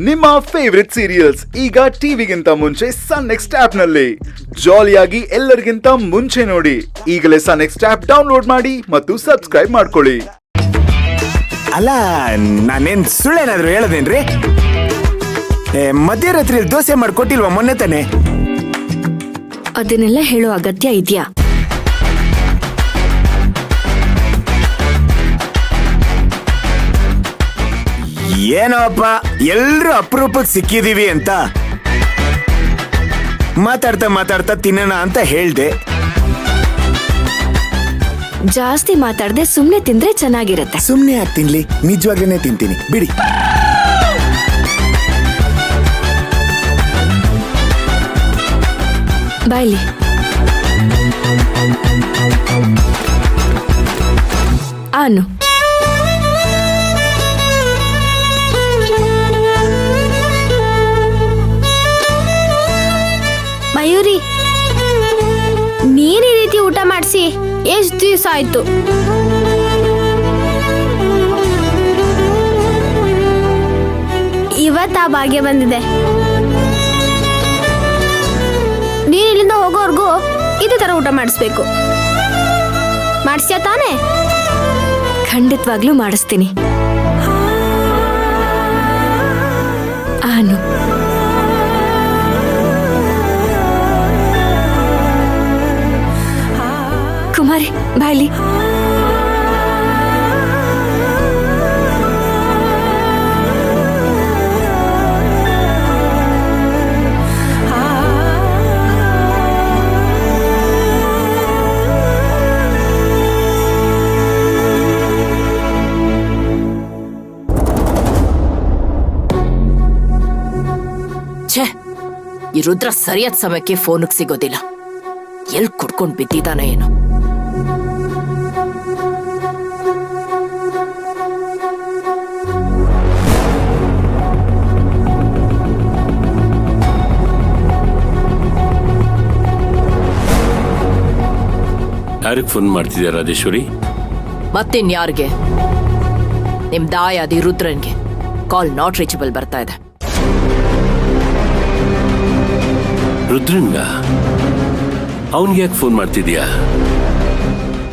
ನಿಮ್ಮ favourite serials ಈಗ ಟಿವಿಗಿಂತ ಮುಂಚೆ ಸನ್ ನೆಕ್ಸ್ಟ್ ಆಪ್ ನಲ್ಲಿ ಜಾಲಿಯಾಗಿ ಎಲ್ಲರಿಗಿಂತ ಮುಂಚೆ ನೋಡಿ. ಈಗಲೇ ಸನ್ ನೆಕ್ಸ್ಟ್ ಆಪ್ ಡೌನ್ಲೋಡ್ ಮಾಡಿ ಮತ್ತು ಸಬ್ಸ್ಕ್ರೈಬ್ ಮಾಡ್ಕೊಳ್ಳಿ. ಅಲ್ಲ, ನಾನೇನ್ ಸುಳ್ಳೇನಾದ್ರು ಹೇಳದೇನ್ರಿ? ಮಧ್ಯರಾತ್ರಿ ದೋಸೆ ಮಾಡ್ಕೊಟ್ಟಿಲ್ವಾ ಮೊನ್ನೆ ತಾನೆ? ಅದನ್ನೆಲ್ಲ ಹೇಳೋ ಅಗತ್ಯ ಇದೆಯಾ? ಏನೋಪ್ಪ, ಎಲ್ರು ಅಪರೂಪಕ್ಕೆ ಸಿಕ್ಕಿದೀವಿ ಅಂತ ಮಾತಾಡ್ತಾ ತಿನ್ನೋಣ ಅಂತ ಹೇಳ್ದೆ. ಜಾಸ್ತಿ ಮಾತಾಡದೆ ಸುಮ್ನೆ ತಿಂದ್ರೆ ಚೆನ್ನಾಗಿರತ್ತೆ. ಸುಮ್ನೆ ಯಾಕೆ ತಿನ್ಲಿ, ನಿಜವಾಗ್ಲೇನೆ ತಿಂತೀನಿ ಬಿಡಿ. ಬಾಯ್ಲಿ. ಆನು ಮಯೂರಿ, ನೀನ್ ಈ ರೀತಿ ಊಟ ಮಾಡಿಸಿ ಎಷ್ಟು ದಿವಸ ಆಯ್ತು? ಇವತ್ತ ಆ ಭಾಗ್ಯ ಬಂದಿದೆ. ನೀನ್ ಇಲ್ಲಿಂದ ಹೋಗೋವರೆಗೂ ಇದೇ ತರ ಊಟ ಮಾಡಿಸ್ಬೇಕು. ಮಾಡಿಸ್ಯಾ ತಾನೇ? ಖಂಡಿತವಾಗ್ಲೂ ಮಾಡಿಸ್ತೀನಿ. ಆನು ಕುಮಾರಿ, ಬಾಯ್ಲಿ. ಛೇ, ಈ ರುದ್ರ ಸರಿಯಾದ ಸಮಯಕ್ಕೆ ಫೋನ್ಗೆ ಸಿಗೋದಿಲ್ಲ. ಎಲ್ ಕುಡ್ಕೊಂಡ್ ಬಿದ್ದಿದ್ದಾನೆ ಏನು? ಯಾರಿಗೆ ಫೋನ್ ಮಾಡ್ತಿದ್ಯಾ ರಾಜೇಶ್ವರಿ? ಮತ್ತಿನ್ಯಾರಿಗೆ? ನಿಮ್ ದಾಯಾದಿ ರುದ್ರನ್ಗೆ ಕಾಲ್ ನಾಟ್ ರೀಚಬಲ್ ಬರ್ತಾ ಇದೆ. ರುದ್ರನ್ಗ? ಅವನ್ಗೆ ಯಾಕೆ ಫೋನ್ ಮಾಡ್ತಿದ್ಯಾ?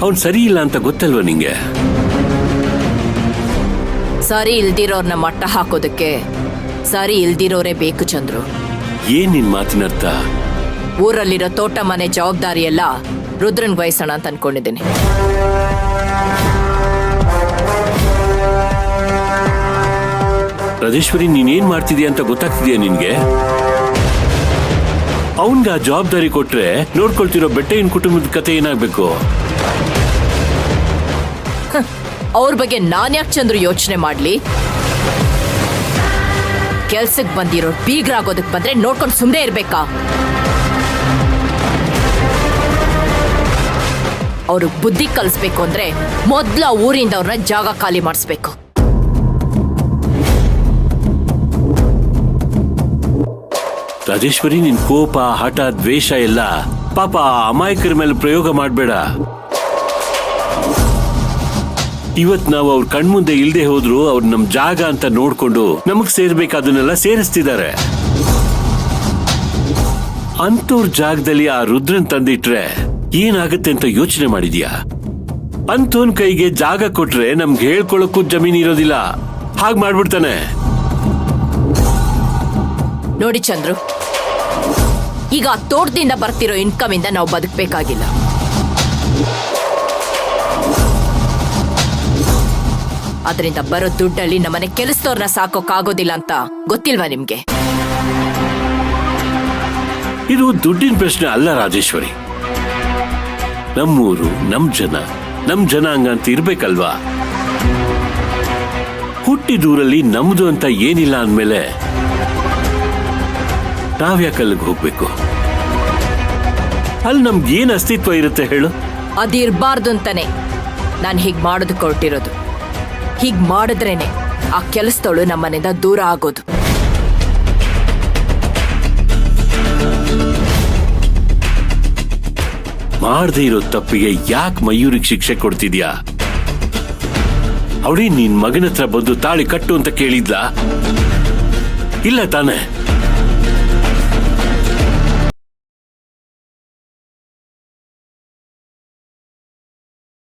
ಅವನ್ ಸರಿ ಇಲ್ಲ ಅಂತ ಗೊತ್ತಲ್ವ ನಿಂಗೆ? ಸರಿ ಇಲ್ದಿರೋರ್ನ ಮಟ್ಟ ಹಾಕೋದಕ್ಕೆ ಸರಿ ಇಲ್ದಿರೋರೇ ಬೇಕು ಚಂದ್ರು. ಏನ್ ನಿನ್ ಮಾತಿನರ್ಥ? ಊರಲ್ಲಿರೋ ತೋಟ ಮನೆ ಜವಾಬ್ದಾರಿ ಎಲ್ಲ ರುದ್ರನ್ ವಹಿಸೋಣ ಅಂತ ಅನ್ಕೊಂಡಿದ್ದೀನಿ. ರಾಜೇಶ್ವರಿ, ನೀನೇನ್ ಮಾಡ್ತಿದ್ಯಾ ಅಂತ ಗೊತ್ತಾಗ್ತಿದ್ಯಾ ನಿನ್ಗೆ? ಅವನ್ಗ ಆ ಜವಾಬ್ದಾರಿ ಕೊಟ್ರೆ ನೋಡ್ಕೊಳ್ತಿರೋ ಬೆಟ್ಟೆಯಿನ ಕುಟುಂಬದ ಕತೆ ಏನಾಗ್ಬೇಕು? ಅವ್ರ ಬಗ್ಗೆ ನಾನ್ ಯಾಕೆ ಚಂದ್ರು ಯೋಚನೆ ಮಾಡ್ಲಿ? ಕೆಲ್ಸಕ್ ಬಂದಿರೋ ಬೀಗ್ರಾಗೋದಕ್ ಬಂದ್ರೆ ನೋಡ್ಕೊಂಡು ಸುಮ್ಮನೆ ಇರ್ಬೇಕಾ? ಅವ್ರಿಗೆ ಬುದ್ಧಿ ಕಲಿಸ್ಬೇಕು ಅಂದ್ರೆ ಮೊದ್ಲು ಆ ಊರಿಂದ ಅವ್ರನ್ನ ಜಾಗ ಖಾಲಿ ಮಾಡಿಸ್ಬೇಕು. ರಾಜೇಶ್ವರಿ, ನಿನ್ ಕೋಪ, ಹಠ, ದ್ವೇಷ ಎಲ್ಲ ಪಾಪ ಅಮಾಯಕರ ಮೇಲೆ ಪ್ರಯೋಗ ಮಾಡ್ಬೇಡ. ಇವತ್ ನಾವು ಅವ್ರ ಕಣ್ಮುಂದೆ ಇಲ್ದೆ ಹೋದ್ರು ಅವ್ರು ನಮ್ ಜಾಗ ಅಂತ ನೋಡ್ಕೊಂಡು ನಮಗ್ ಸೇರ್ಬೇಕಾದನ್ನೆಲ್ಲ ಸೇರಿಸ್ತಿದ್ದಾರೆ. ಅಂತವ್ರ ಜಾಗದಲ್ಲಿ ಆ ರುದ್ರನ್ ತಂದಿಟ್ರೆ ಏನಾಗತ್ತೆ ಅಂತ ಯೋಚನೆ ಮಾಡಿದ್ಯಾ? ಅಂತೋನ್ ಕೈಗೆ ಜಾಗ ಕೊಟ್ರೆ ನಮ್ಗೆ ಹೇಳ್ಕೊಳಕ್ಕೂ ಜಮೀನ್ ಇರೋದಿಲ್ಲ. ಹಾಗ್ ಮಾಡ್ಬಿಡ್ತಾನೆ. ನೋಡಿ ಚಂದ್ರು, ಈಗ ಆ ತೋಟದಿಂದ ಬರ್ತಿರೋ ಇನ್ಕಮ್ ಇಂದ ನಾವು ಬದುಕಬೇಕಾಗಿಲ್ಲ. ಅದರಿಂದ ಬರೋ ದುಡ್ಡಲ್ಲಿ ನಮ್ಮನೆ ಕೆಲಸದವ್ರನ್ನ ಸಾಕೋಕ್ಕಾಗೋದಿಲ್ಲ ಅಂತ ಗೊತ್ತಿಲ್ವಾ ನಿಮ್ಗೆ? ಇದು ದುಡ್ಡಿನ ಪ್ರಶ್ನೆ ಅಲ್ಲ ರಾಜೇಶ್ವರಿ. ನಮ್ಮೂರು, ನಮ್ ಜನಾಂಗ ಅಂತ ಇರ್ಬೇಕಲ್ವಾ? ಹುಟ್ಟಿದೂರಲ್ಲಿ ನಮ್ದು ಅಂತ ಏನಿಲ್ಲ ಅಂದ್ಮೇಲೆ ನಾವ್ಯಾಕಲ್ಲಿಗೆ ಹೋಗ್ಬೇಕು? ಅಲ್ಲಿ ನಮ್ಗೇನ್ ಅಸ್ತಿತ್ವ ಇರುತ್ತೆ ಹೇಳು? ಅದಿರ್ಬಾರ್ದು ಅಂತಾನೆ ನಾನು ಹೀಗ್ ಮಾಡೋದಕ್ಕೆ ಹೊರಟಿರೋದು. ಹೀಗ್ ಮಾಡಿದ್ರೇನೆ ಆ ಕೆಲಸದವಳು ನಮ್ಮನೆಯಿಂದ ದೂರ ಆಗೋದು. ಮಾಡದೇ ಇರೋ ತಪ್ಪಿಗೆ ಯಾಕೆ ಮಯೂರಿಗೆ ಶಿಕ್ಷೆ ಕೊಡ್ತಿದ್ಯಾ? ಅವಳಿ ನಿನ್ ಮಗನ ಹತ್ರ ಬಂದು ತಾಳಿ ಕಟ್ಟು ಅಂತ ಕೇಳಿದ್ಲಾ? ಇಲ್ಲ ತಾನೆ?